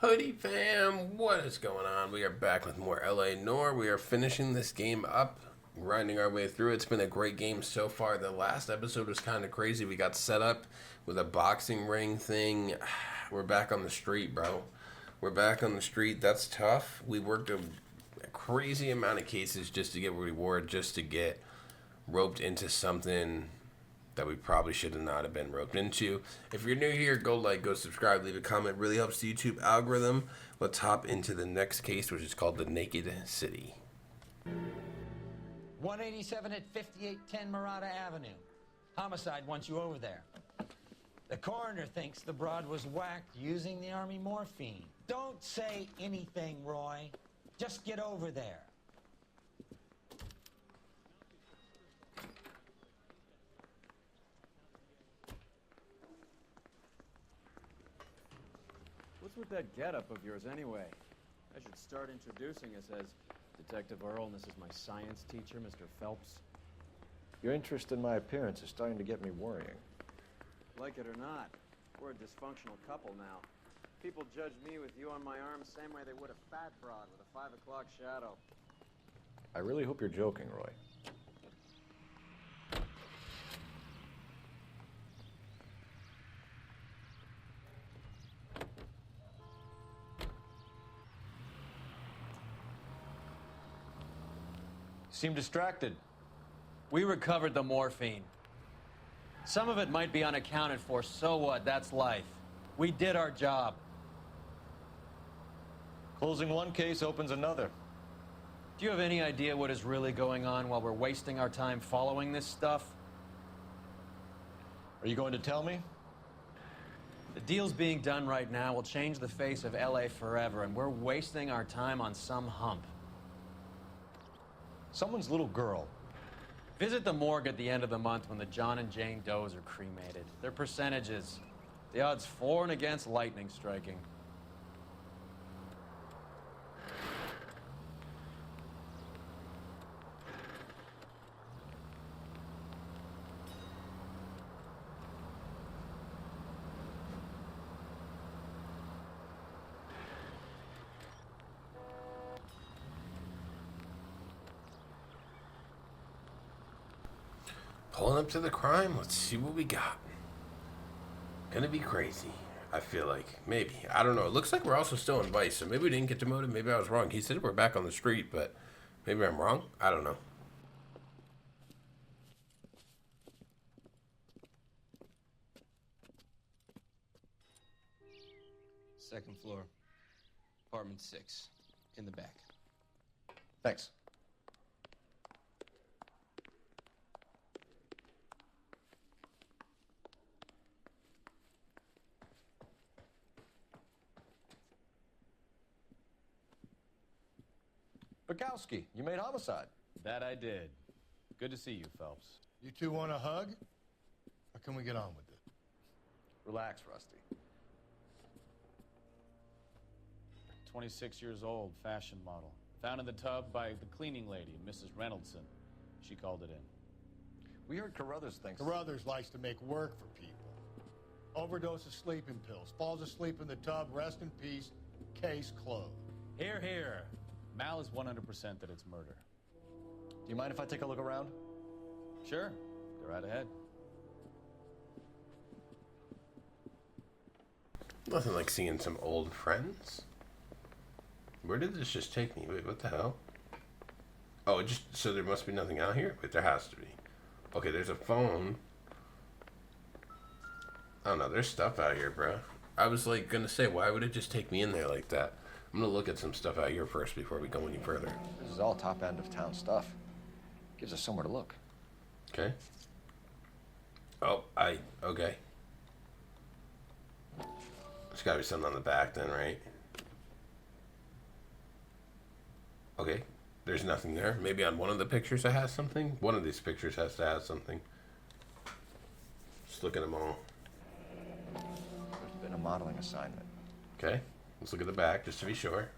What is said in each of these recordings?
Hoodie fam, what is going on? We are back with more LA Noire. We are finishing this game up, grinding our way through. It's been a great game so far. The last episode was kind of crazy. We got set up with a boxing ring thing. We're back on the street, bro. We're back on the street. That's tough. We worked a crazy amount of cases just to get a reward, just to get roped into something that we probably should not have been roped into. If you're new here, go like, go subscribe, leave a comment. Really helps the YouTube algorithm. Let's hop into the next case, which is called the Naked City. 187 at 5810 Murata Avenue. Homicide wants you over there. The coroner thinks the broad was whacked using the army morphine. Don't say anything, Roy. Just get over there. What's with that getup of yours anyway? I should start introducing us as Detective Earl, and this is my science teacher, Mr. Phelps. Your interest in my appearance is starting to get me worrying. Like it or not, we're a dysfunctional couple now. People judge me with you on my arm the same way they would a fat broad with a 5 o'clock shadow. I really hope you're joking, Roy. Seem distracted. We recovered the morphine. Some of it might be unaccounted for, so what? That's life. We did our job. Closing one case opens another. Do you have any idea what is really going on while we're wasting our time following this stuff? Are you going to tell me? The deals being done right now will change the face of LA forever, and we're wasting our time on some hump. Someone's little girl. Visit the morgue at the end of the month when the John and Jane Does are cremated. Their percentages. The odds for and against lightning striking. Pulling up to the crime. Let's see what we got. Gonna be crazy, I feel like. Maybe. I don't know. It looks like we're also still in Vice, so maybe we didn't get demoted. Maybe I was wrong. He said we're back on the street, but maybe I'm wrong. I don't know. Second floor, apartment 6, in the back. Thanks. Bukowski, you made homicide. That I did. Good to see you, Phelps. You two want a hug? Or can we get on with it? Relax, Rusty. 26 years old, fashion model. Found in the tub by the cleaning lady, Mrs. Reynoldson. She called it in. We heard Carruthers thinks... Carruthers likes to make work for people. Overdose of sleeping pills. Falls asleep in the tub. Rest in peace. Case closed. Here, here. Mal is 100% that it's murder. Do you mind if I take a look around? Sure. Go right ahead. Nothing like seeing some old friends. Where did this just take me? Wait, what the hell? Oh, it just, so there must be nothing out here? Wait, there has to be. Okay, there's a phone. I don't know, there's stuff out here, bro. I was like gonna say, why would it just take me in there like that? I'm gonna look at some stuff out here first before we go any further. This is all top end of town stuff. Gives us somewhere to look. Okay. Oh, okay. There's gotta be something on the back then, right? Okay, there's nothing there. Maybe on one of the pictures it has something? One of these pictures has to have something. Just look at them all. There's been a modeling assignment. Okay, let's look at the back just to be sure.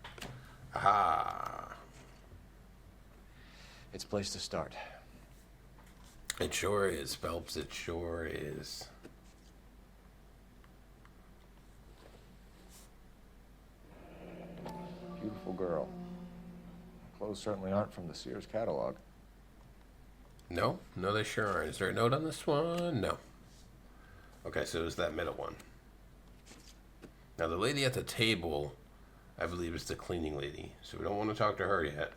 Aha! It's a place to start. It sure is, Phelps. It sure is. beautiful girl. Clothes certainly aren't from the Sears catalog. No, no, they sure aren't. Is there a note on this one? No. Okay, so it was that middle one. Now, the lady at the table, I believe, is the cleaning lady. So we don't want to talk to her yet.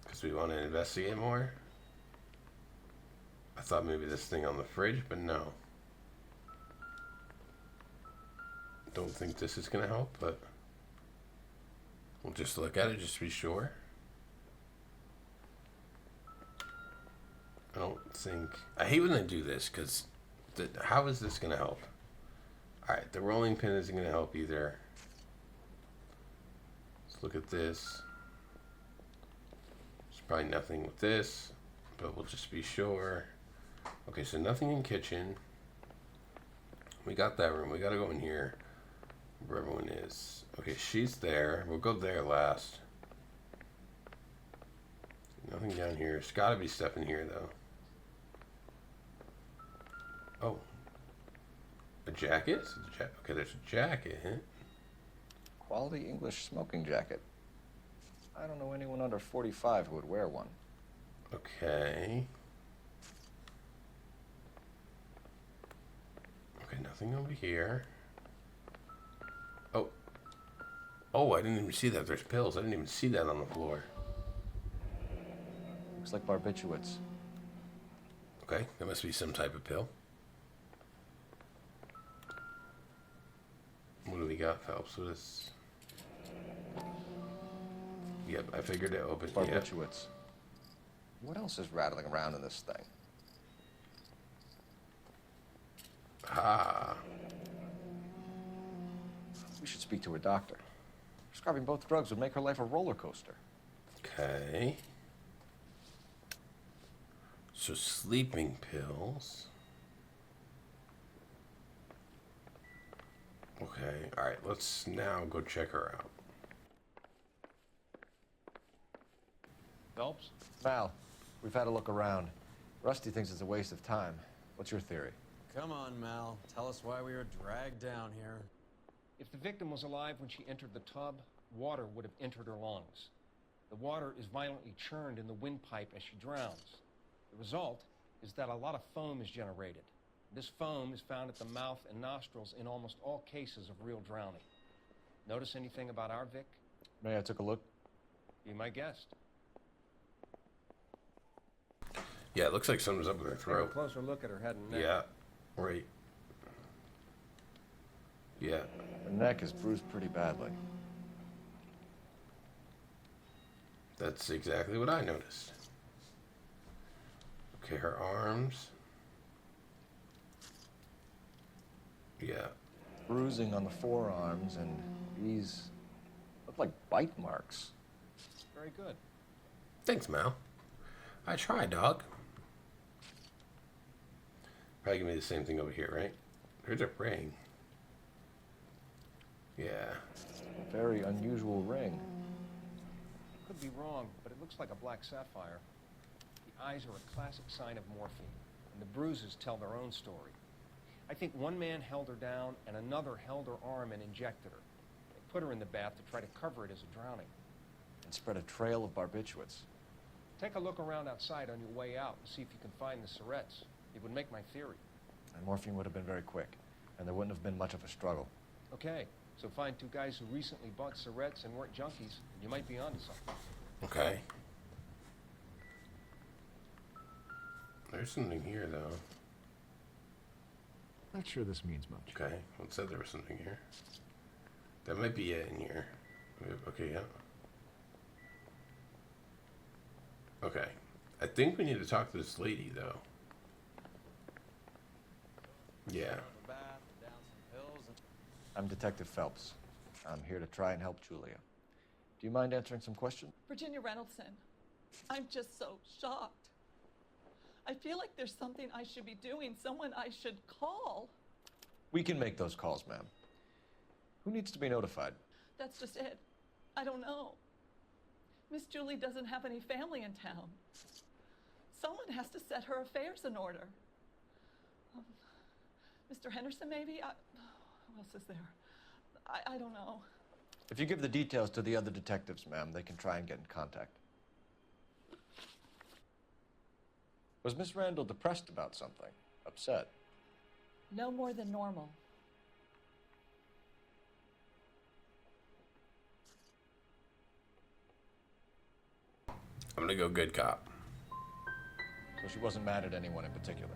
Because we want to investigate more. I thought maybe this thing on the fridge, but no. Don't think this is going to help, but we'll just look at it just to be sure. I don't think... I hate when they do this, because how is this going to help? Alright, the rolling pin isn't going to help either. Let's look at this. There's probably nothing with this, but we'll just be sure. Okay, so nothing in kitchen. We got that room. We got to go in here where everyone is. Okay, she's there. We'll go there last. Nothing down here. There's got to be stuff in here, though. Oh. A jacket? Okay, there's a jacket. Quality English smoking jacket. I don't know anyone under 45 who would wear one. Okay. Okay, nothing over here. Oh. Oh, I didn't even see that. There's pills. I didn't even see that on the floor. Looks like barbiturates. Okay, that must be some type of pill. What do we got, Phelps? What is... Yep, I figured it opened. Barbiturates. Yep. What else is rattling around in this thing? Ah. We should speak to a doctor. Prescribing both drugs would make her life a roller coaster. Okay. So sleeping pills. Okay, alright, let's now go check her out. Phelps? Mal, we've had a look around. Rusty thinks it's a waste of time. What's your theory? Come on, Mal. Tell us why we were dragged down here. If the victim was alive when she entered the tub, water would have entered her lungs. The water is violently churned in the windpipe as she drowns. The result is that a lot of foam is generated. This foam is found at the mouth and nostrils in almost all cases of real drowning. Notice anything about our Vic? May I take a look? Be my guest. Yeah, it looks like something's up with her Take a throat. closer look at her head and neck. Yeah, right. Yeah. Her neck is bruised pretty badly. That's exactly what I noticed. Okay, her arms. Yeah. Bruising on the forearms, and these look like bite marks. Very good. Thanks, Mal. I tried, dog. Probably gonna be the same thing over here, right? There's a ring. Yeah. A very unusual ring. Could be wrong, but it looks like a black sapphire. The eyes are a classic sign of morphine, and the bruises tell their own story. I think one man held her down and another held her arm and injected her. They put her in the bath to try to cover it as a drowning. And spread a trail of barbiturates. Take a look around outside on your way out and see if you can find the syrettes. It would make my theory. And morphine would have been very quick, and there wouldn't have been much of a struggle. Okay, so find two guys who recently bought syrettes and weren't junkies. You might be onto something. Okay. There's something here, though. Not sure this means much. Okay, well, it said there was something here. That might be it in here. Okay, yeah. Okay. I think we need to talk to this lady, though. Yeah. I'm Detective Phelps. I'm here to try and help Julia. Do you mind answering some questions? Virginia Reynoldson, I'm just so shocked. I feel like there's something I should be doing, someone I should call. We can make those calls, ma'am. Who needs to be notified? That's just it. I don't know. Miss Julie doesn't have any family in town. Someone has to set her affairs in order. Mr. Henderson, maybe? Who else is there? I don't know. If you give the details to the other detectives, ma'am, they can try and get in contact. Was Miss Randall depressed about something? Upset? No more than normal. I'm gonna go good cop. So she wasn't mad at anyone in particular?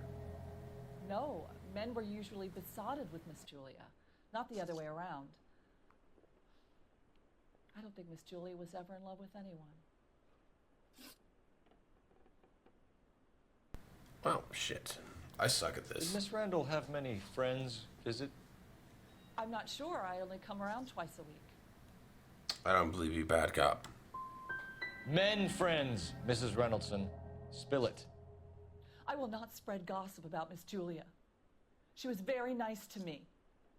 No, men were usually besotted with Miss Julia, not the other way around. I don't think Miss Julia was ever in love with anyone. Well, shit. I suck at this. Did Miss Randall have many friends visit? I'm not sure. I only come around twice a week. I don't believe you, bad cop. Men friends, Mrs. Reynoldson. Spill it. I will not spread gossip about Miss Julia. She was very nice to me.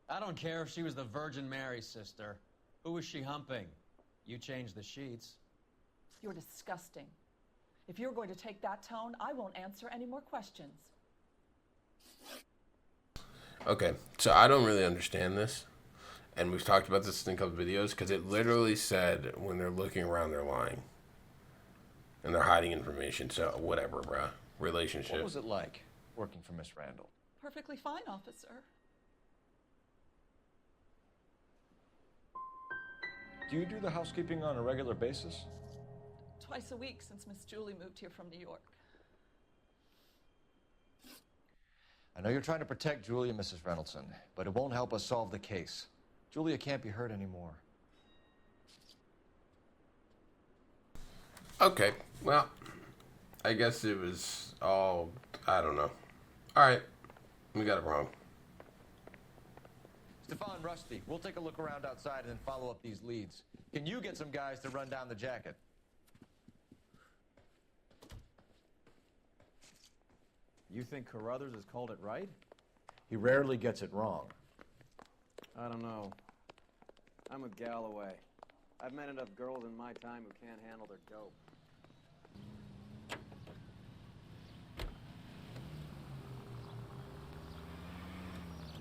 I don't care if she was the Virgin Mary's sister. Who was she humping? You changed the sheets. You're disgusting. If you're going to take that tone, I won't answer any more questions. Okay, so I don't really understand this. And we've talked about this in a couple videos, because it literally said when they're looking around, they're lying. And they're hiding information, so whatever, bruh. Relationship. What was it like working for Miss Randall? Perfectly fine, officer. Do you do the housekeeping on a regular basis? Twice a week since Miss Julie moved here from New York. I know you're trying to protect Julia, Mrs. Reynoldson, but it won't help us solve the case. Julia can't be hurt anymore. Okay, well, I guess it was all, I don't know. Alright, we got it wrong. Stefan, Rusty, we'll take a look around outside and then follow up these leads. Can you get some guys to run down the jacket? You think Carruthers has called it right? He rarely gets it wrong. I don't know. I'm with Galloway. I've met enough girls in my time who can't handle their dope.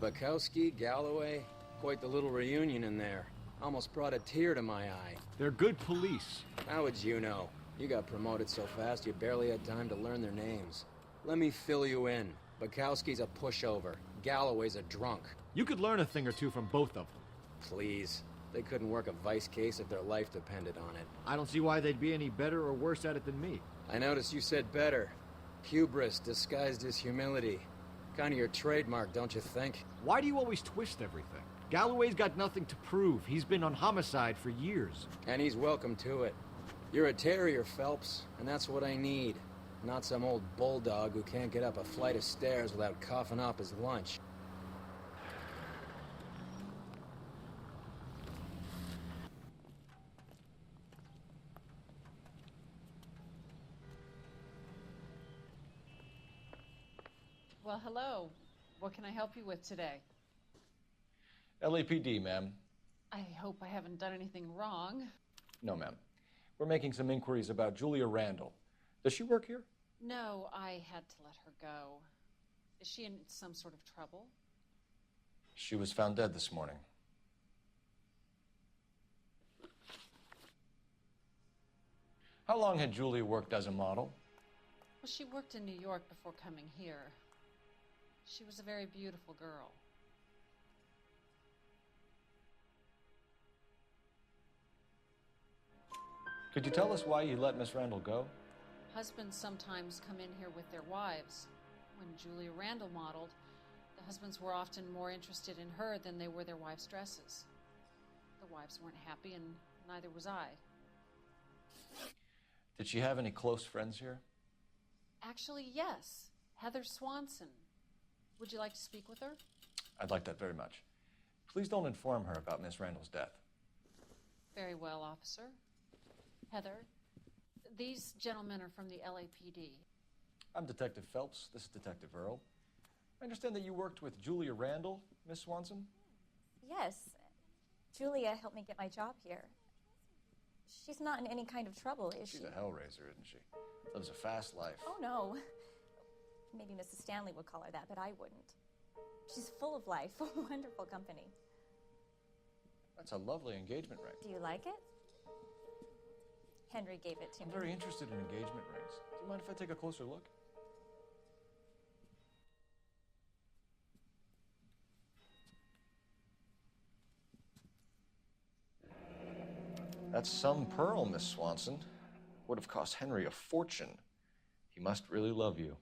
Bukowski, Galloway, quite the little reunion in there. Almost brought a tear to my eye. They're good police. How would you know? You got promoted so fast you barely had time to learn their names. Let me fill you in. Bukowski's a pushover. Galloway's a drunk. You could learn a thing or two from both of them. Please. They couldn't work a vice case if their life depended on it. I don't see why they'd be any better or worse at it than me. I noticed you said better. Hubris disguised as humility. Kind of your trademark, don't you think? Why do you always twist everything? Galloway's got nothing to prove. He's been on homicide for years. And he's welcome to it. You're a terrier, Phelps, and that's what I need. Not some old bulldog who can't get up a flight of stairs without coughing up his lunch. Well, hello. What can I help you with today? LAPD, ma'am. I hope I haven't done anything wrong. No, ma'am. We're making some inquiries about Julia Randall. Does she work here? No, I had to let her go. Is she in some sort of trouble? She was found dead this morning. How long had Julia worked as a model? Well, she worked in New York before coming here. She was a very beautiful girl. Could you tell us why you let Miss Randall go? Husbands sometimes come in here with their wives. When Julia Randall modeled, the husbands were often more interested in her than they were their wives' dresses. The wives weren't happy, and neither was I. Did she have any close friends here? Actually, yes. Heather Swanson. Would you like to speak with her? I'd like that very much. Please don't inform her about Miss Randall's death. Very well, officer. Heather, these gentlemen are from the LAPD. I'm Detective Phelps. This is Detective Earl. I understand that you worked with Julia Randall, Miss Swanson? Yes. Julia helped me get my job here. She's not in any kind of trouble, is she? She's a hellraiser, isn't she? Lives a fast life. Oh, no. Maybe Mrs. Stanley would call her that, but I wouldn't. She's full of life, wonderful company. That's a lovely engagement ring. Do you like it? Henry gave it to I'm me. very interested in engagement rings. Do you mind if I take a closer look? That's some pearl, Miss Swanson. Would have cost Henry a fortune. He must really love you.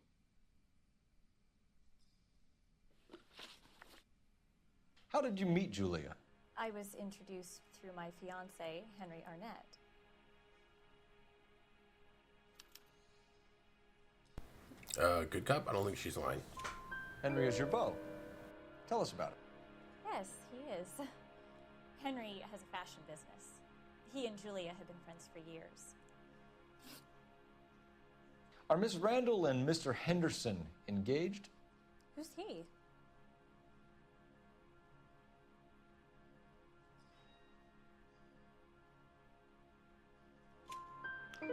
How did you meet Julia? I was introduced through my fiancé, Henry Arnett. Good cop? I don't think she's lying. Henry is your beau. Tell us about it. Yes, he is. Henry has a fashion business. He and Julia have been friends for years. Are Miss Randall and Mr. Henderson engaged? Who's he?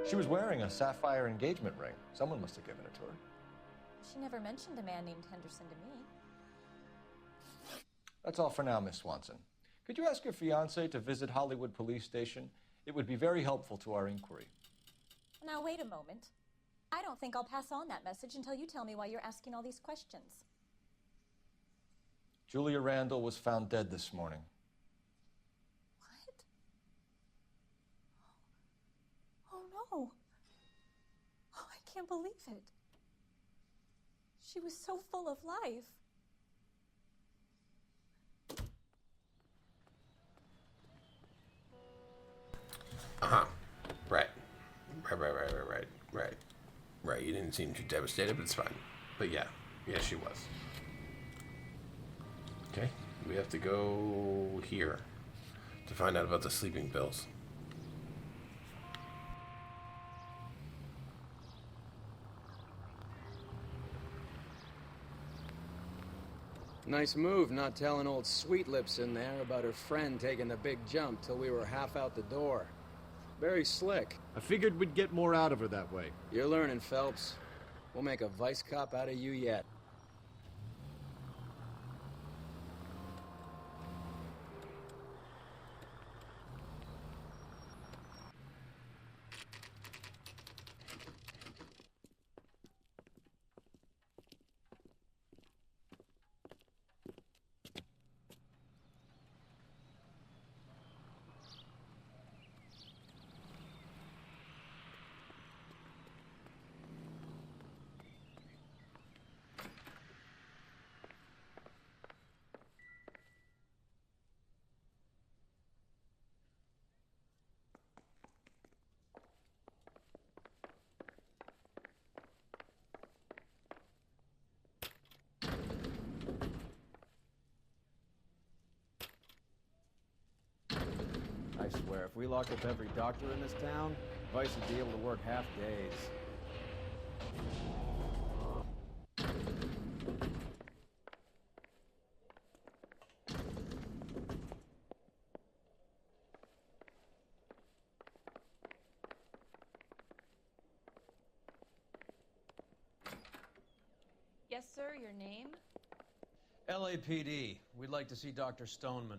She was wearing a sapphire engagement ring. Someone must have given it to her. She never mentioned a man named Henderson to me. That's all for now, Miss Swanson. Could you ask your fiancé to visit Hollywood Police Station? It would be very helpful to our inquiry. Now, wait a moment. I don't think I'll pass on that message until you tell me why you're asking all these questions. Julia Randall was found dead this morning. What? Oh, no. Oh, I can't believe it. She was so full of life. Right. Right. You didn't seem too devastated, but it's fine. But yeah, she was. Okay, we have to go here to find out about the sleeping pills. Nice move not telling old Sweet Lips in there about her friend taking the big jump till we were half out the door. Very slick. I figured we'd get more out of her that way. You're learning, Phelps. We'll make a vice cop out of you yet. I swear, if we locked up every doctor in this town, Vice would be able to work half days. Yes, sir, your name? LAPD. We'd like to see Dr. Stoneman.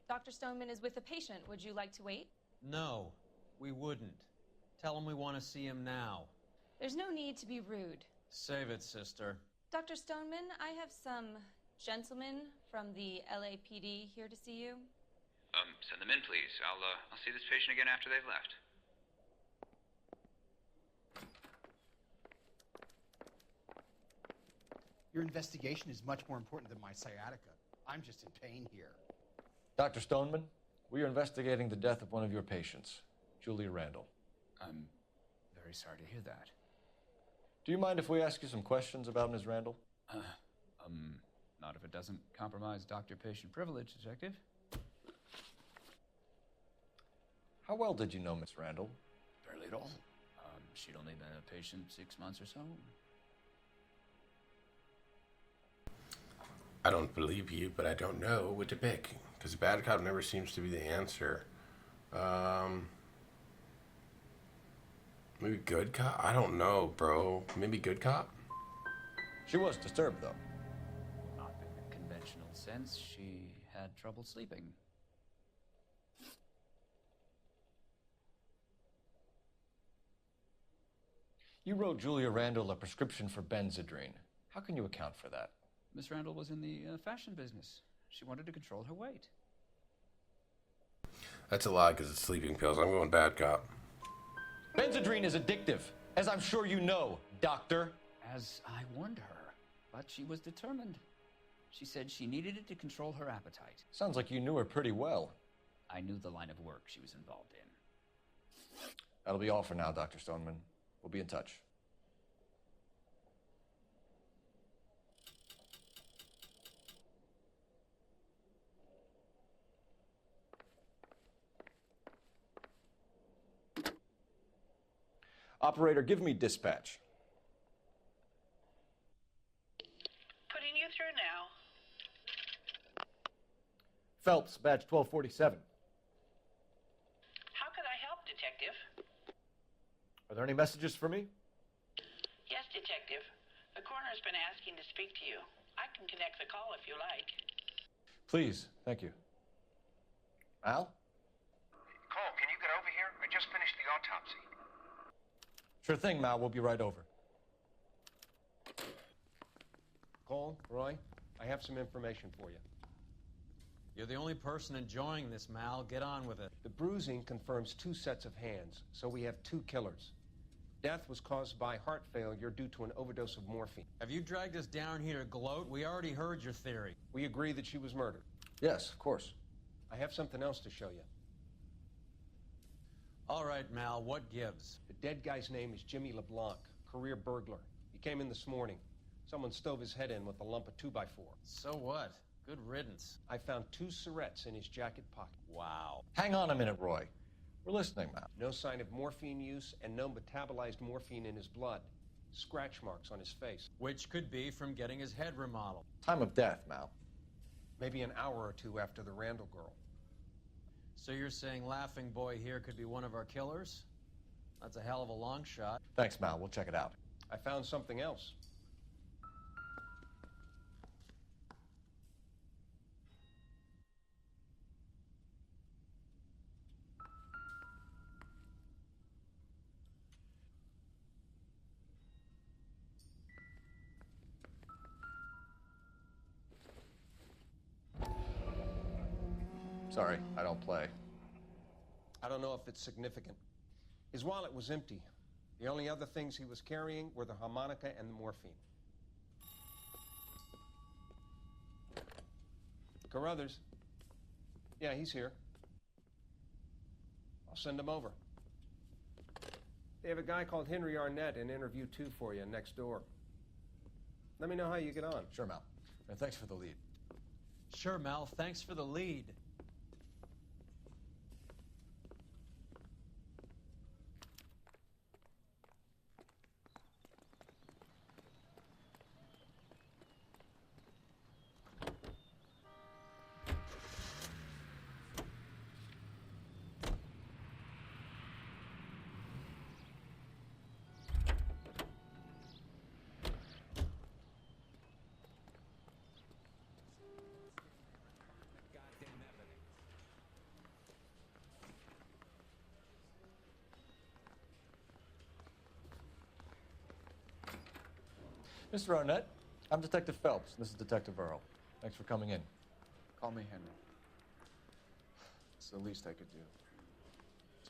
Dr. Stoneman is with a patient. Would you like to wait? No, we wouldn't. Tell him we want to see him now. There's no need to be rude. Save it, sister. Dr. Stoneman, I have some gentlemen from the LAPD here to see you. Send them in, please. I'll see this patient again after they've left. Your investigation is much more important than my sciatica. I'm just in pain here. Dr. Stoneman, we are investigating the death of one of your patients, Julia Randall. I'm very sorry to hear that. Do you mind if we ask you some questions about Ms. Randall? Not if it doesn't compromise doctor-patient privilege, Detective. How well did you know Miss Randall? Barely at all. She'd only been a patient 6 months or so. I don't believe you, but I don't know what to pick. Because bad cop never seems to be the answer. Maybe good cop? I don't know, bro. Maybe good cop? She was disturbed, though. Not in the conventional sense. She had trouble sleeping. You wrote Julia Randall a prescription for Benzedrine. How can you account for that? Miss Randall was in the fashion business. She wanted to control her weight. That's a lie because it's sleeping pills. I'm going bad cop. Benzedrine is addictive, as I'm sure you know, Doctor. As I warned her, but she was determined. She said she needed it to control her appetite. Sounds like you knew her pretty well. I knew the line of work she was involved in. That'll be all for now, Dr. Stoneman. We'll be in touch. Operator, give me dispatch. Putting you through now. Phelps, badge 1247. How could I help, Detective? Are there any messages for me? Yes, Detective. The coroner's been asking to speak to you. I can connect the call if you like. Please, thank you. Al? Cole, can you get over here? I just finished the autopsy. Sure thing, Mal. We'll be right over. Cole, Roy, I have some information for you. You're the only person enjoying this, Mal. Get on with it. The bruising confirms 2 sets of hands, so we have 2 killers. Death was caused by heart failure due to an overdose of morphine. Have you dragged us down here to gloat? We already heard your theory. We agree that she was murdered. Yes, of course. I have something else to show you. All right, Mal, what gives? The dead guy's name is Jimmy LeBlanc, career burglar. He came in this morning. Someone stove his head in with a lump of 2x4. So what? Good riddance. I found 2 syrettes in his jacket pocket. Wow. Hang on a minute, Roy. We're listening, Mal. No sign of morphine use and no metabolized morphine in his blood. Scratch marks on his face. Which could be from getting his head remodeled. Time of death, Mal. Maybe an hour or 2 after the Randall girl. So you're saying Laughing Boy here could be one of our killers? That's a hell of a long shot. Thanks, Mal. We'll check it out. I found something else. Sorry, I don't play. I don't know if it's significant. His wallet was empty. The only other things he was carrying were the harmonica and the morphine. Carruthers. Yeah, he's here. I'll send him over. They have a guy called Henry Arnett in interview 2 for you next door. Let me know how you get on. Sure, Mal. And thanks for the lead. Sure, Mal. Thanks for the lead. Mr. Arnett, I'm Detective Phelps. This is Detective Earl. Thanks for coming in. Call me Henry. It's the least I could do.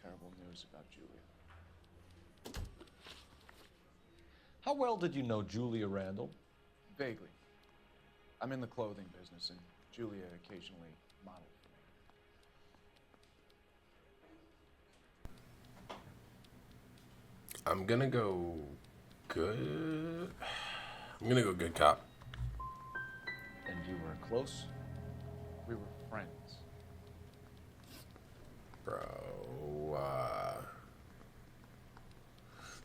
Terrible news about Julia. How well did you know Julia Randall? Vaguely. I'm in the clothing business, and Julia occasionally modeled for me. I'm gonna go good. I'm gonna go good cop. And you were close? We were friends. Bro,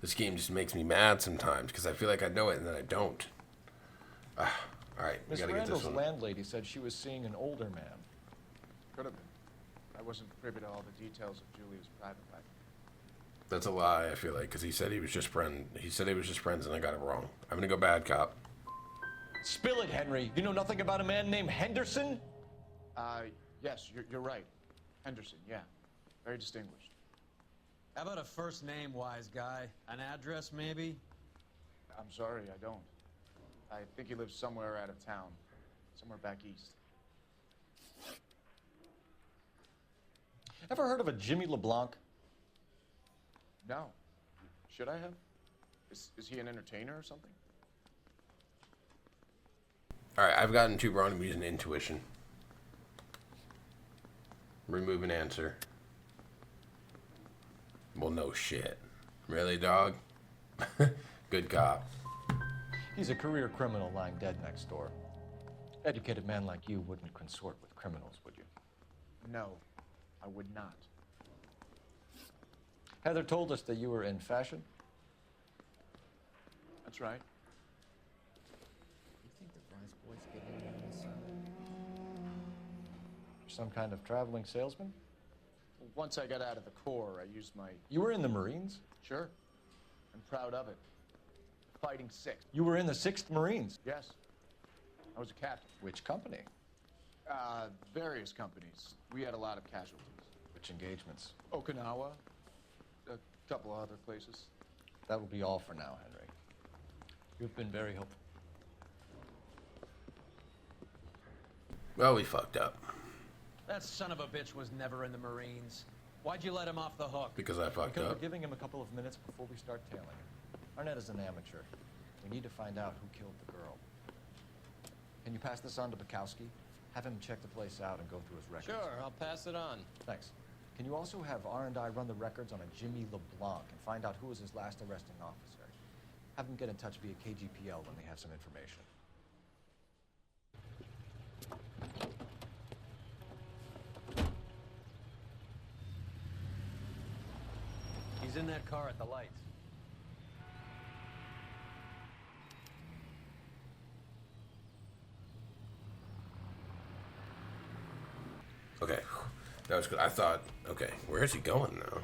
this game just makes me mad sometimes because I feel like I know it and then I don't. All right, we Miss gotta get this Randall's one. landlady said she was seeing an older man. Could have been. I wasn't privy to all the details of Julia's private life. That's a lie. I feel like because he said he was just friend. He said he was just friends, and I got it wrong. I'm gonna go bad cop. Spill it, Henry. You know nothing about a man named Henderson? Yes, you're right. Henderson, yeah. Very distinguished. How about a first name, wise guy? An address, maybe? I'm sorry, I don't. I think he lives somewhere out of town. Somewhere back east. Ever heard of a Jimmy LeBlanc? No. Should I have? Is he an entertainer or something? Alright, I've gotten too wrong. I'm using intuition. Remove an answer. Well, no shit. Really, dog? Good cop. He's a career criminal lying dead next door. Educated man like you wouldn't consort with criminals, would you? No, I would not. Heather told us that you were in fashion. That's right. You think the Rice boys get in on this side? You're some kind of traveling salesman? Once I got out of the Corps, I used my... You were in the Marines? Sure. I'm proud of it. Fighting 6th. You were in the 6th Marines? Yes. I was a captain. Which company? Various companies. We had a lot of casualties. Which engagements? Okinawa. A couple of other places. That will be all for now, Henry. You've been very helpful. Well, we fucked up. That son of a bitch was never in the Marines. Why'd you let him off the hook? Because I fucked Because up. we're giving him a couple of minutes before we start tailing him. Arnett is an amateur. We need to find out who killed the girl. Can you pass this on to Bukowski? Have him check the place out and go through his records. Sure, I'll pass it on. Thanks. Can you also have R&I run the records on a Jimmy LeBlanc and find out who was his last arresting officer? Have him get in touch via KGPL when they have some information. He's in that car at the lights. Okay. That was good. I thought, okay, where is he going now?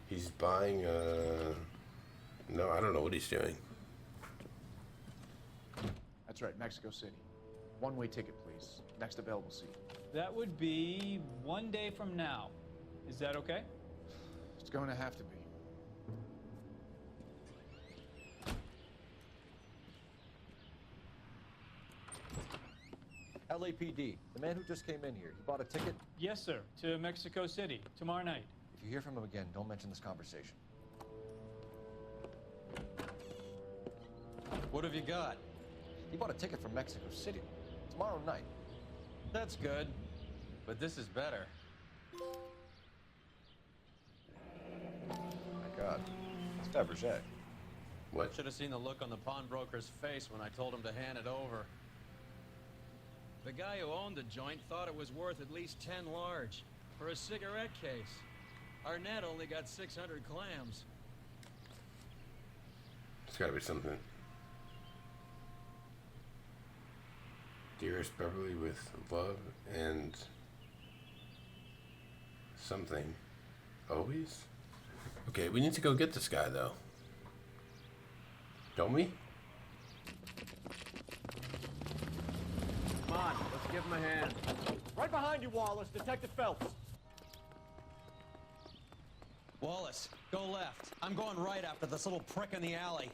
He's buying no, I don't know what he's doing. That's right, Mexico City. One-way ticket, please. Next available seat. That would be 1 day from now. Is that okay? It's going to have to be. LAPD, the man who just came in here, he bought a ticket? Yes, sir. To Mexico City, tomorrow night. If you hear from him again, don't mention this conversation. What have you got? He bought a ticket from Mexico City. Tomorrow night. That's good. But this is better. My God. It's Fabergé. What? Should have seen the look on the pawnbroker's face when I told him to hand it over. The guy who owned the joint thought it was worth at least 10 large for a cigarette case. Arnett only got 600 clams. It's gotta be something. Dearest Beverly with love and something. Always? Okay, we need to go get this guy though. Don't we? Come on, let's give him a hand. Right behind you, Wallace. Detective Phelps. Wallace, go left. I'm going right after this little prick in the alley.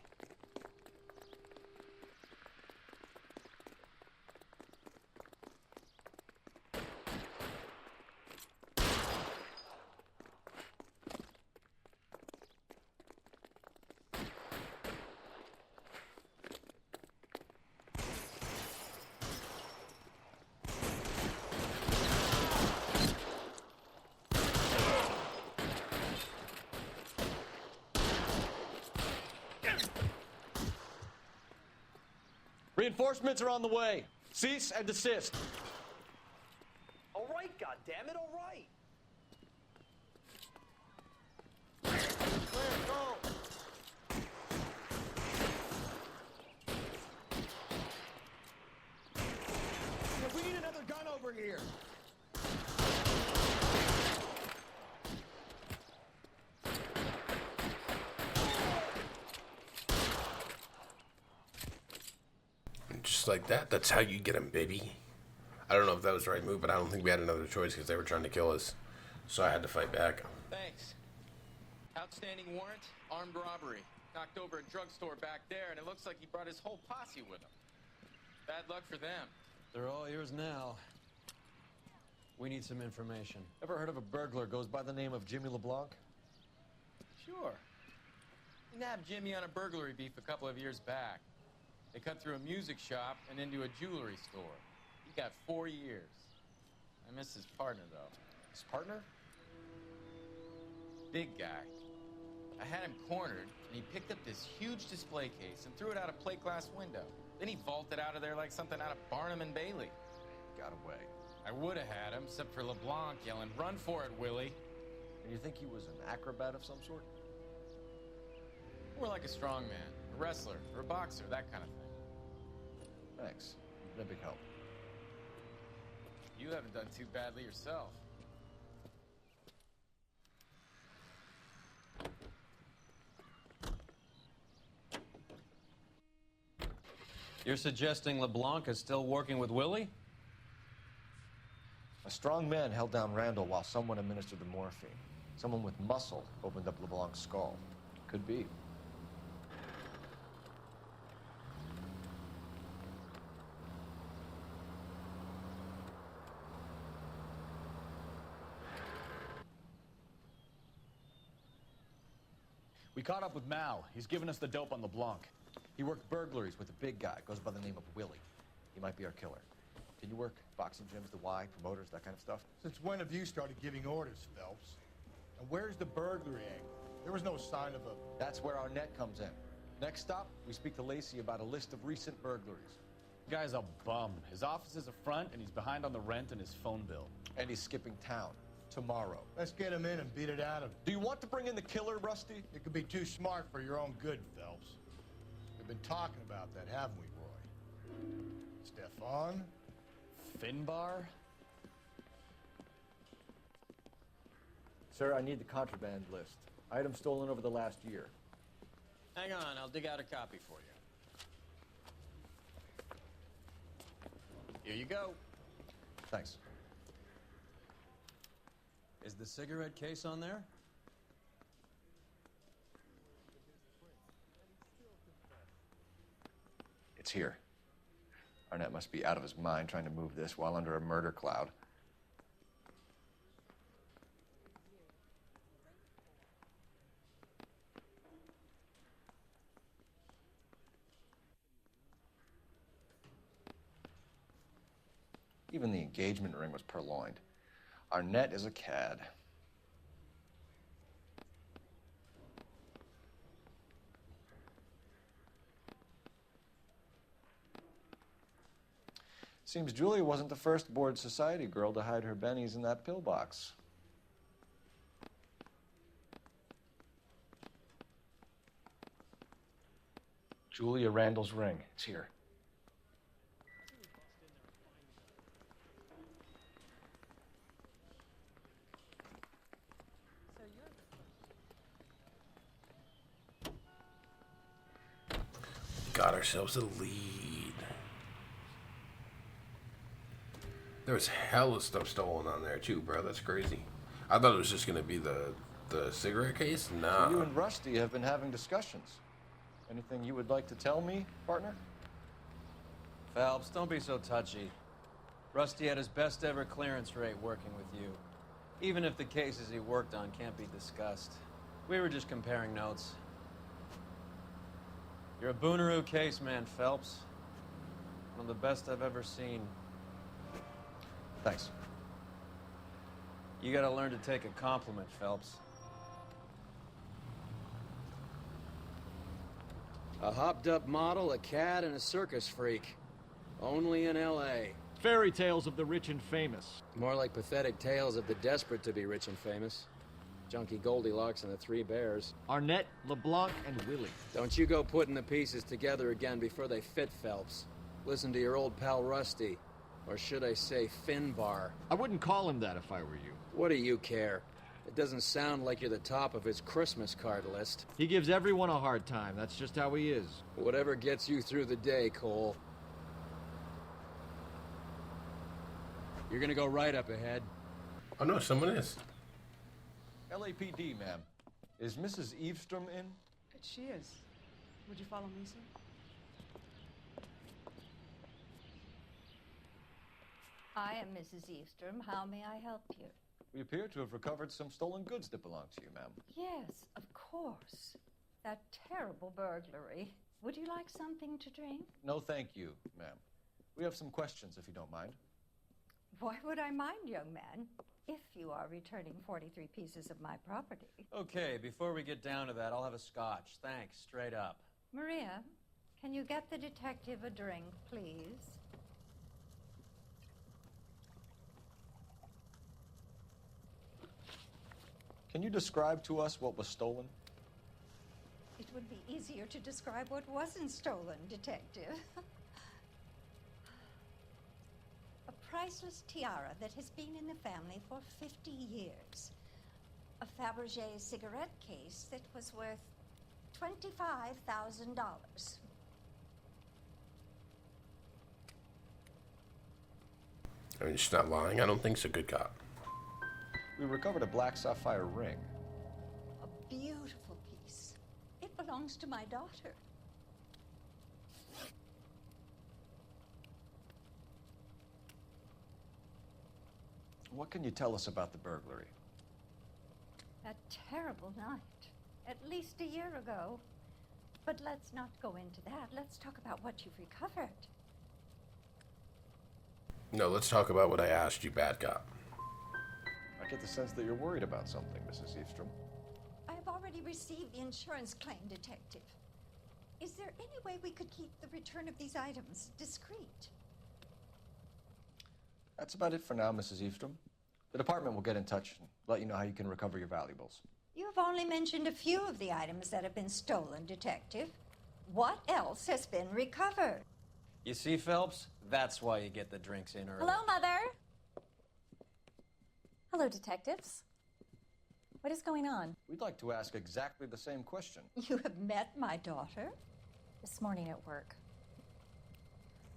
Reinforcements are on the way. Cease and desist. All right, goddammit, all right. Clear, go. Yeah, we need another gun over here. Just like that. That's how you get him, baby. I don't know if that was the right move, but I don't think we had another choice because they were trying to kill us. So I had to fight back. Thanks. Outstanding warrant, armed robbery. Knocked over a drugstore back there, and it looks like he brought his whole posse with him. Bad luck for them. They're all yours now. We need some information. Ever heard of a burglar goes by the name of Jimmy LeBlanc? Sure. We nabbed Jimmy on a burglary beef a couple of years back. They cut through a music shop and into a jewelry store. He got 4 years. I miss his partner, though. His partner? Big guy. I had him cornered, and he picked up this huge display case and threw it out a plate glass window. Then he vaulted out of there like something out of Barnum and Bailey. Got away. I would have had him, except for LeBlanc yelling, "Run for it, Willie." And you think he was an acrobat of some sort? More like a strongman, a wrestler, or a boxer, that kind of thing. Thanks. You've been a big help. You haven't done too badly yourself. You're suggesting LeBlanc is still working with Willie? A strong man held down Randall while someone administered the morphine. Someone with muscle opened up LeBlanc's skull. Could be. We caught up with Mal. He's given us the dope on LeBlanc. He worked burglaries with a big guy. Goes by the name of Willie. He might be our killer. Can you work boxing gyms, the Y, promoters, that kind of stuff? Since when have you started giving orders, Phelps? And where's the burglary angle? There was no sign of a... That's where our net comes in. Next stop, we speak to Lacey about a list of recent burglaries. The guy's a bum. His office is a front, and he's behind on the rent and his phone bill. And he's skipping town. Tomorrow. Let's get him in and beat it out of him. Do you want to bring in the killer, Rusty? It could be too smart for your own good, Phelps. We've been talking about that, haven't we, Roy? Stefan? Finbar? Sir, I need the contraband list. Items stolen over the last year. Hang on, I'll dig out a copy for you. Here you go. Thanks. Is the cigarette case on there? It's here. Arnett must be out of his mind trying to move this while under a murder cloud. Even the engagement ring was purloined. Arnett is a cad. Seems Julia wasn't the first bored society girl to hide her bennies in that pillbox. Julia Randall's ring. It's here. Got ourselves a lead. There was hella stuff stolen on there too, bro. That's crazy. I thought it was just gonna be the cigarette case. Nah. So you and Rusty have been having discussions. Anything you would like to tell me, partner? Phelps, don't be so touchy. Rusty had his best ever clearance rate working with you. Even if the cases he worked on can't be discussed. We were just comparing notes. You're a Booneroo case man, Phelps. One of the best I've ever seen. Thanks. You gotta learn to take a compliment, Phelps. A hopped-up model, a cad, and a circus freak. Only in L.A. Fairy tales of the rich and famous. More like pathetic tales of the desperate to be rich and famous. Junkie Goldilocks and the Three Bears. Arnett, LeBlanc, and Willie. Don't you go putting the pieces together again before they fit, Phelps. Listen to your old pal Rusty. Or should I say Finbar? I wouldn't call him that if I were you. What do you care? It doesn't sound like you're the top of his Christmas card list. He gives everyone a hard time. That's just how he is. Whatever gets you through the day, Cole. You're gonna go right up ahead. Oh no, someone is. LAPD, ma'am. Is Mrs. Eavestrom in? She is. Would you follow me, sir? I am Mrs. Eavestrom. How may I help you? We appear to have recovered some stolen goods that belong to you, ma'am. Yes, of course. That terrible burglary. Would you like something to drink? No, thank you, ma'am. We have some questions, if you don't mind. Why would I mind, young man, if you are returning 43 pieces of my property? Okay, before we get down to that, I'll have a scotch. Thanks, straight up. Maria, can you get the detective a drink, please? Can you describe to us what was stolen? It would be easier to describe what wasn't stolen, detective. A priceless tiara that has been in the family for 50 years. A Fabergé cigarette case that was worth $25,000. I mean, she's not lying. I don't think so, good cop. We recovered a black sapphire ring. A beautiful piece. It belongs to my daughter. What can you tell us about the burglary? That terrible night. At least a year ago. But let's not go into that. Let's talk about what you've recovered. No, let's talk about what I asked you, bad cop. I get the sense that you're worried about something, Mrs. Eavestrom. I have already received the insurance claim, detective. Is there any way we could keep the return of these items discreet? That's about it for now, Mrs. Eavestrom. The department will get in touch and let you know how you can recover your valuables. You have only mentioned a few of the items that have been stolen, detective. What else has been recovered? You see, Phelps? That's why you get the drinks in early. Hello, Mother. Hello, detectives. What is going on? We'd like to ask exactly the same question. You have met my daughter? This morning at work.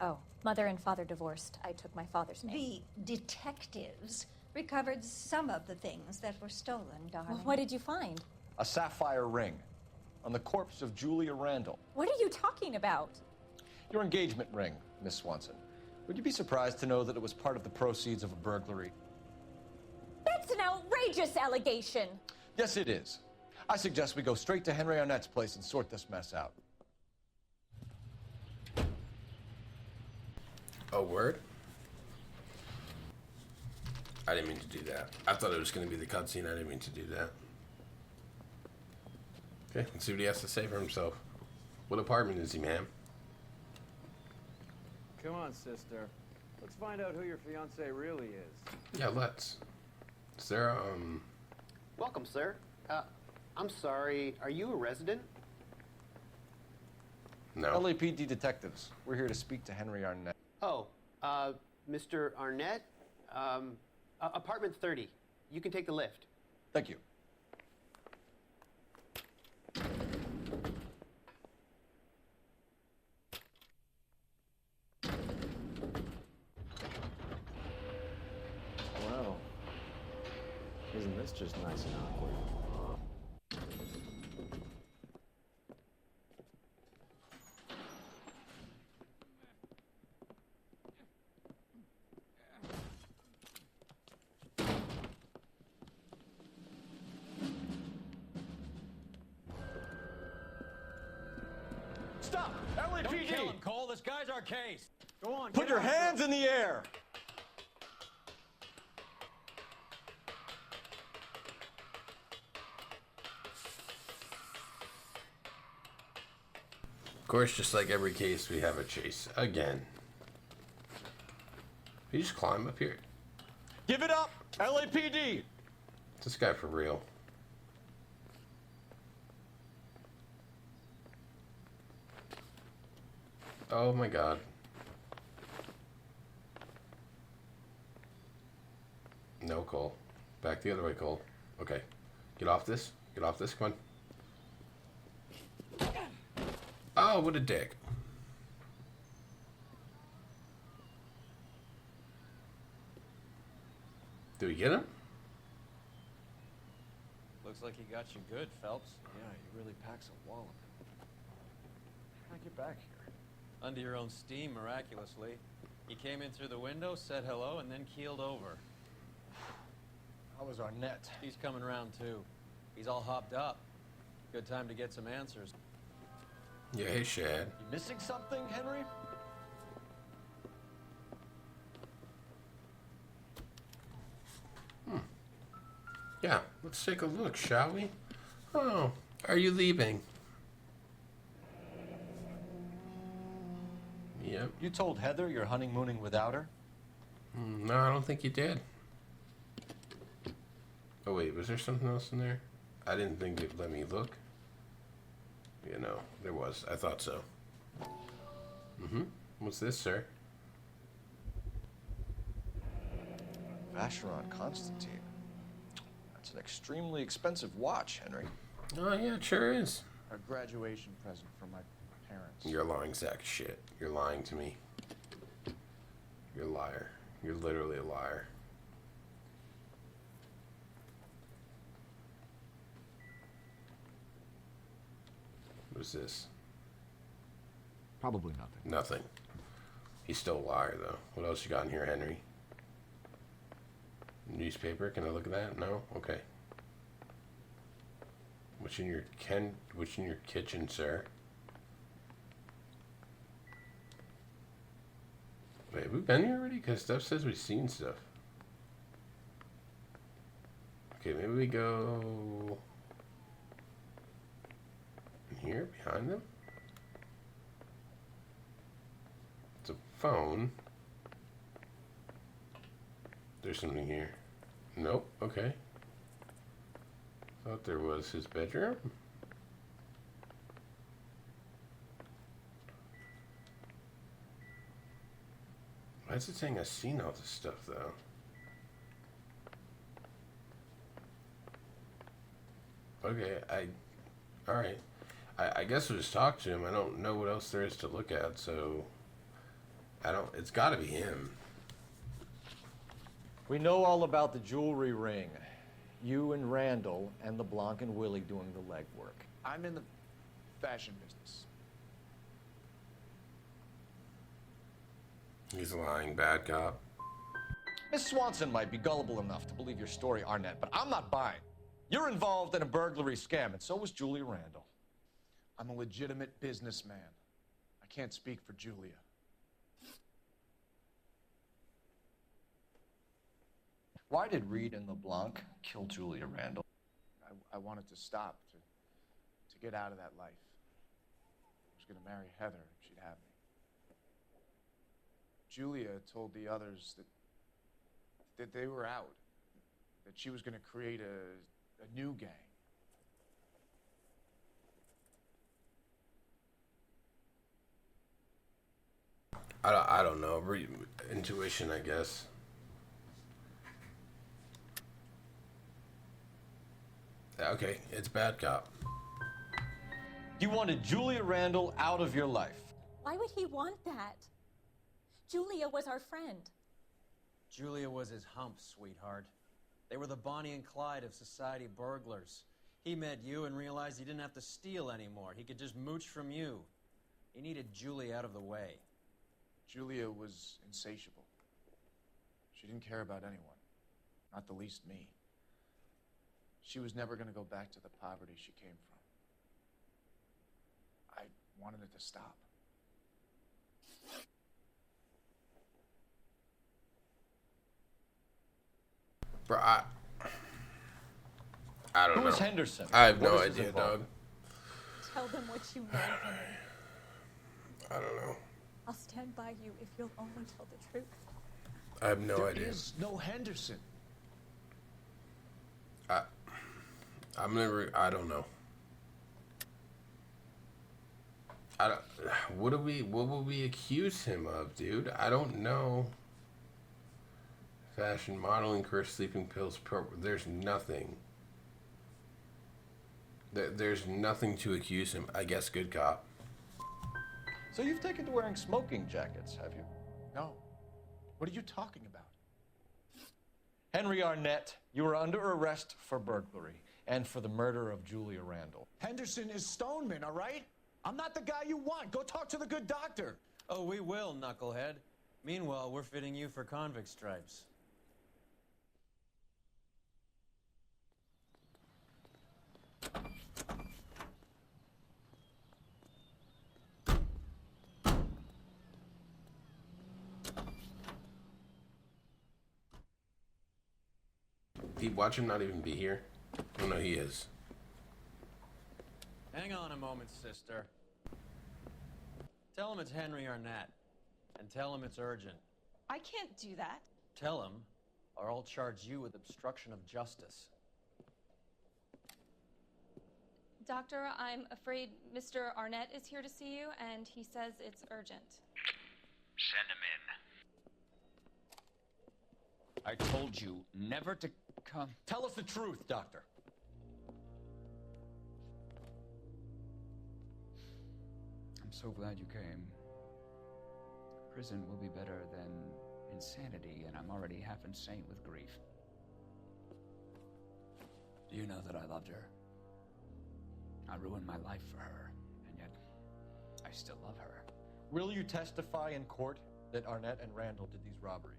Oh, mother and father divorced. I took my father's name. The detectives recovered some of the things that were stolen, darling. Well, what did you find? A sapphire ring on the corpse of Julia Randall. What are you talking about? Your engagement ring, Miss Swanson. Would you be surprised to know that it was part of the proceeds of a burglary? That's an outrageous allegation. Yes, it is. I suggest we go straight to Henry Arnett's place and sort this mess out. Oh, word? I didn't mean to do that. I thought it was going to be the cutscene. I didn't mean to do that. Okay, let's see what he has to say for himself. What apartment is he, ma'am? Come on, sister. Let's find out who your fiance really is. Yeah, let's. Is there, Welcome, sir. I'm sorry, are you a resident? No. LAPD detectives. We're here to speak to Henry Arnett. Oh, Mr. Arnett? Apartment 30. You can take the lift. Thank you. Well, isn't this just nice and awkward? Stop! LAPD! Don't kill him, Cole. This guy's our case. Go on, Put your hands in the air! Of course, just like every case, we have a chase again. You just climb up here. Give it up! LAPD! This guy for real. Oh my god. No, Cole. Back the other way, Cole. Okay. Get off this. Get off this. Come on. Oh, what a dick. Do we get him? Looks like he got you good, Phelps. Yeah, he really packs a wallop. How'd I get back here? Under your own steam, miraculously. He came in through the window, said hello, and then keeled over. How was Arnett? He's coming around, too. He's all hopped up. Good time to get some answers. Yeah, hey, Shad. You missing something, Henry? Yeah, let's take a look, shall we? Oh, are you leaving? Yep. You told Heather you're honeymooning without her? No, I don't think you did. Oh, wait, was there something else in there? I didn't think it let me look. You know, there was. I thought so. Mm-hmm. What's this, sir? Vacheron Constantine. That's an extremely expensive watch, Henry. Oh, yeah, it sure is. A graduation present from my parents. You're a lying sack of shit. You're lying to me. You're a liar. You're literally a liar. What's this? Probably nothing. Nothing. He's still a liar, though. What else you got in here, Henry? Newspaper? Can I look at that? No? Okay. What's in your kitchen, sir? Wait, have we been here already? Because stuff says we've seen stuff. Okay, maybe we go in here, behind them. It's a phone. There's something here. Nope, okay. Thought there was his bedroom. Why is it saying I've seen all this stuff, though? Okay, alright. I guess we'll just talk to him. I don't know what else there is to look at, so... it's gotta be him. We know all about the jewelry ring. You and Randall and LeBlanc and Willie doing the legwork. I'm in the fashion business. He's lying, bad cop. Miss Swanson might be gullible enough to believe your story, Arnett, but I'm not buying. You're involved in a burglary scam, and so was Julia Randall. I'm a legitimate businessman. I can't speak for Julia. Why did Reed and LeBlanc kill Julia Randall? I wanted to stop, to get out of that life. I was going to marry Heather if she'd have me. Julia told the others that they were out, that she was going to create a new gang. I don't know. Intuition, I guess. Okay, it's bad cop. You wanted Julia Randall out of your life. Why would he want that? Julia was our friend. Julia was his hump, sweetheart. They were the Bonnie and Clyde of society burglars. He met you and realized he didn't have to steal anymore. He could just mooch from you. He needed Julia out of the way. Julia was insatiable. She didn't care about anyone, not the least me. She was never going to go back to the poverty she came from. I wanted it to stop. Bro, I don't know. Who is Henderson? I have no What is his idea, dog. Tell them what you know, Henry. I don't know. I'll stand by you if you'll only tell the truth. I have no idea. There is no Henderson. I don't know. What would we accuse him of, dude? I don't know. Fashion, modeling, career, sleeping pills, there's nothing. There's nothing to accuse him. I guess good cop. So you've taken to wearing smoking jackets, have you? No. What are you talking about? Henry Arnett, you are under arrest for burglary and for the murder of Julia Randall. Henderson is Stoneman, all right? I'm not the guy you want. Go talk to the good doctor. Oh, we will, knucklehead. Meanwhile, we're fitting you for convict stripes. Watch him not even be here. Oh no, he is. Hang on a moment, sister. Tell him it's Henry Arnett. And tell him it's urgent. I can't do that. Tell him, or I'll charge you with obstruction of justice. Doctor, I'm afraid Mr. Arnett is here to see you, and he says it's urgent. Send him in. I told you never to come. Tell us the truth, Doctor. I'm so glad you came. Prison will be better than insanity, and I'm already half insane with grief. Do you know that I loved her? I ruined my life for her, and yet I still love her. Will you testify in court that Arnett and Randall did these robberies?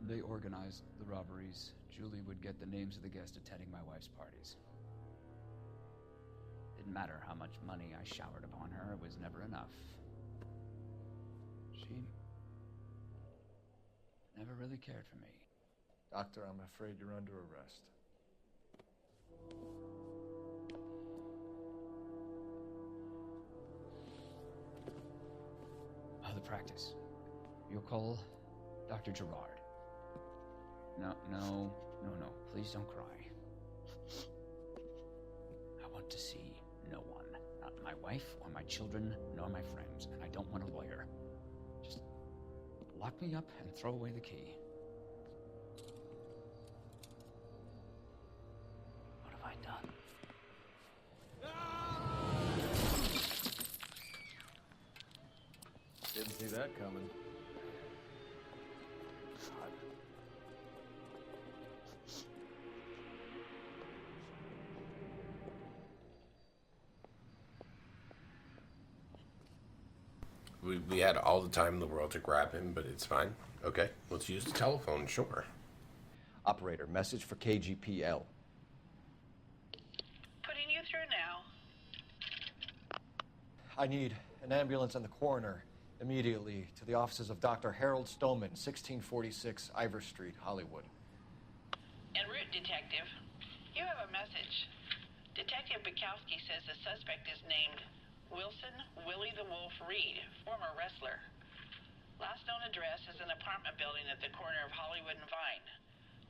They organized the robberies. Julie would get the names of the guests attending my wife's parties. Didn't matter how much money I showered upon her, it was never enough. She never really cared for me. Doctor, I'm afraid you're under arrest. The practice. You'll call Dr. Gerard. No. Please don't cry. I want to see no one. Not my wife or my children, nor my friends. And I don't want a lawyer. Just lock me up and throw away the key. What have I done? Didn't see that coming. We had all the time in the world to grab him, but it's fine. Okay, let's use the telephone, sure. Operator, message for KGPL. Putting you through now. I need an ambulance and the coroner immediately to the offices of Dr. Harold Stoneman, 1646 Ivor Street, Hollywood. En route, Detective. You have a message. Detective Bukowski says the suspect is named Wilson Willie the Wolf Reed, former wrestler. Last known address is an apartment building at the corner of Hollywood and Vine.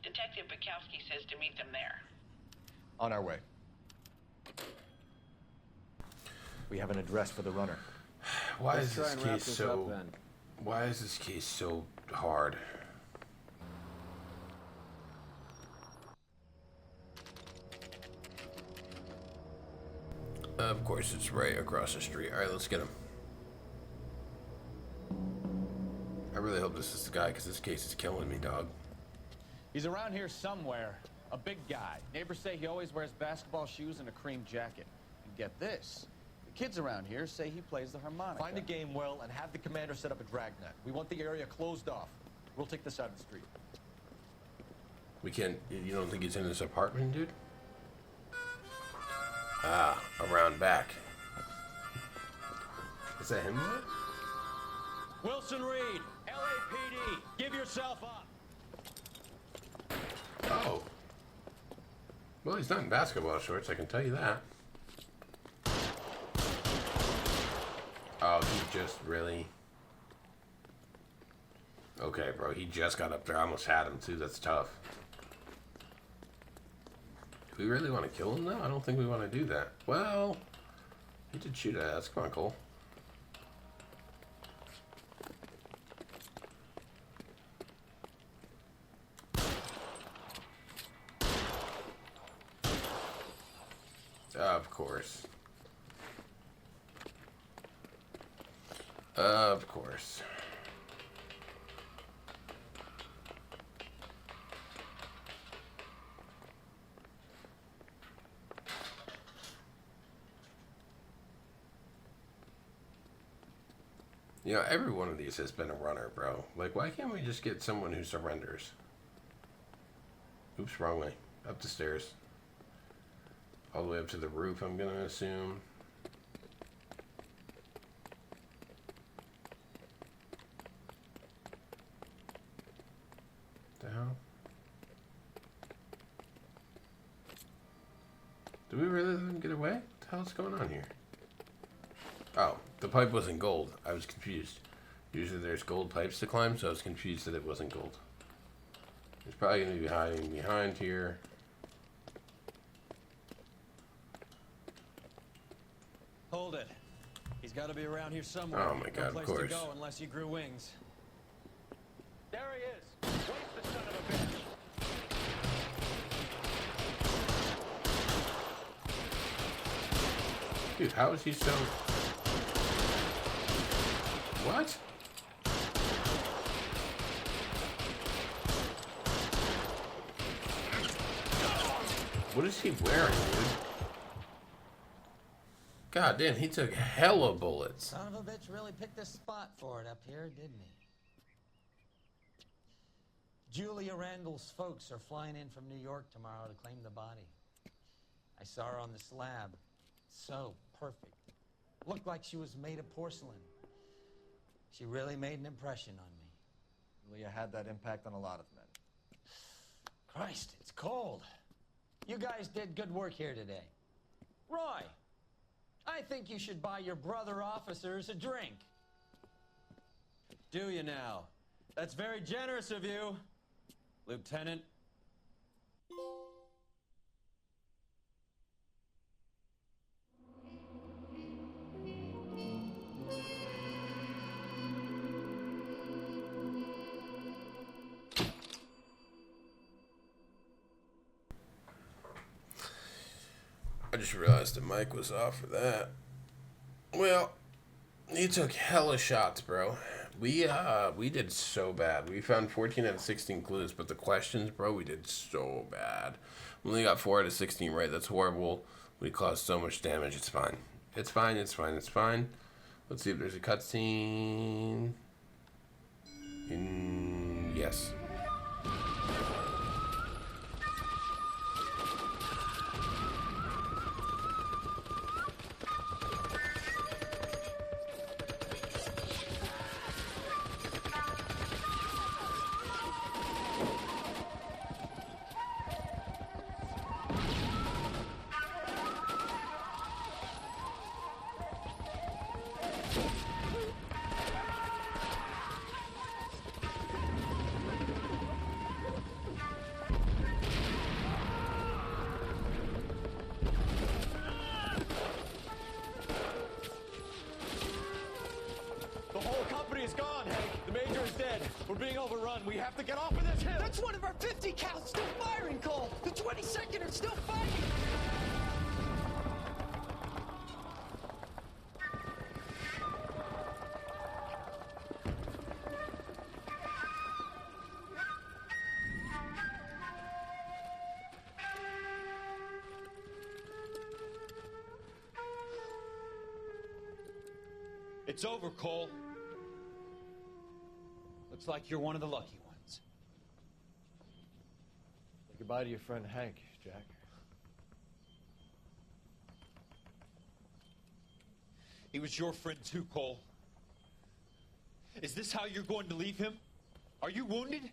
Detective Bukowski says to meet them there. On our way. We have an address for the runner. Why is this case so hard? Of course, it's right across the street. All right, let's get him. I really hope this is the guy, because this case is killing me, dog. He's around here somewhere. A big guy. Neighbors say he always wears basketball shoes and a cream jacket. And get this. The kids around here say he plays the harmonica. Find a game well and have the commander set up a dragnet. We want the area closed off. We'll take this side of the street. We can't... You don't think he's in this apartment, dude? Ah, around back. Is that him? Wilson Reed, LAPD, give yourself up. Oh. Well, he's not in basketball shorts, I can tell you that. Oh, he just really... Okay, bro, he just got up there. I almost had him, too. That's tough. Do we really want to kill him, though? I don't think we want to do that. Well, he did shoot at us. Come on, Cole. Of course. Of course. You know, every one of these has been a runner, bro. Like, why can't we just get someone who surrenders? Oops, wrong way. Up the stairs. All the way up to the roof, I'm gonna assume. The hell? Did we really let them get away? What the hell's going on here? Oh, the pipe wasn't gold. I was confused. Usually there's gold pipes to climb, so I was confused that it wasn't gold. He's probably going to be hiding behind here. Hold it. He's got to be around here somewhere. Oh my God, no of place course. to go unless he grew wings. There he is. Where's the son of a bitch? Dude, how is he so... What? What is he wearing, dude? God damn, he took hella bullets. Son of a bitch really picked a spot for it up here, didn't he? Julia Randall's folks are flying in from New York tomorrow to claim the body. I saw her on the slab. So perfect. Looked like she was made of porcelain. She really made an impression on me. Julia had that impact on a lot of men. Christ, it's cold. You guys did good work here today. Roy, I think you should buy your brother officers a drink. Do you now? That's very generous of you, Lieutenant. I just realized the mic was off for that. Well, he took hella shots, bro. We did so bad. We found 14 out of 16 clues, but the questions, bro, we did so bad. We only got 4 out of 16 right. That's horrible. We caused so much damage. It's fine. It's fine. It's fine. It's fine. Let's see if there's a cutscene. Yes. The whole company is gone, Hank. The major is dead. We're being overrun. We have to get off of this hill. That's one of our 50 cal still firing, Cole. The 22nd are still fighting. It's over, Cole. Looks like you're one of the lucky ones. Say goodbye to your friend Hank, Jack. He was your friend too, Cole. Is this how you're going to leave him? Are you wounded?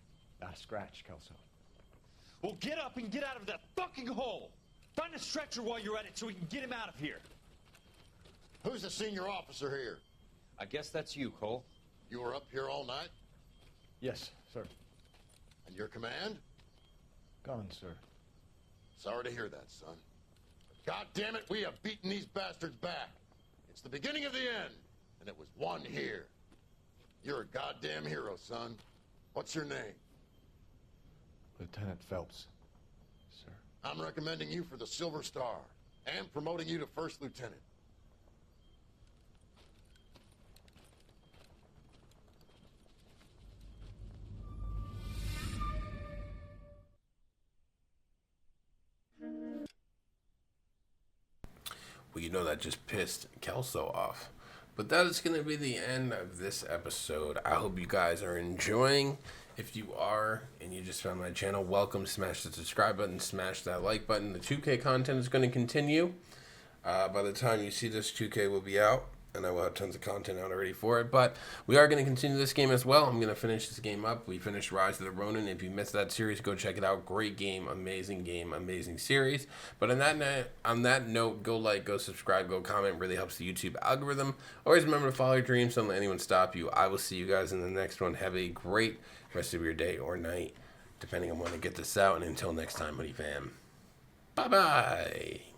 Not a scratch, Kelso. Well, get up and get out of that fucking hole. Find a stretcher while you're at it so we can get him out of here. Who's the senior officer here? I guess that's you, Cole. You were up here all night? Yes, sir. And your command? Gone, sir. Sorry to hear that, son. But God damn it, we have beaten these bastards back. It's the beginning of the end, and it was one here. You're a goddamn hero, son. What's your name? Lieutenant Phelps, sir. I'm recommending you for the Silver Star and promoting you to First Lieutenant. Well, you know that just pissed Kelso off. But that is going to be the end of this episode. I hope you guys are enjoying. If you are, and you just found my channel, welcome. Smash the subscribe button, smash that like button. The 2K content is going to continue. By the time you see this, 2K will be out, and I will have tons of content out already for it. But we are going to continue this game as well. I'm going to finish this game up. We finished Rise of the Ronin. If you missed that series, go check it out. Great game, amazing series. But on that note, go like, go subscribe, go comment. Really helps the YouTube algorithm. Always remember to follow your dreams. Don't let anyone stop you. I will see you guys in the next one. Have a great rest of your day or night, depending on when I get this out. And until next time, Hoodie Fam. Bye-bye.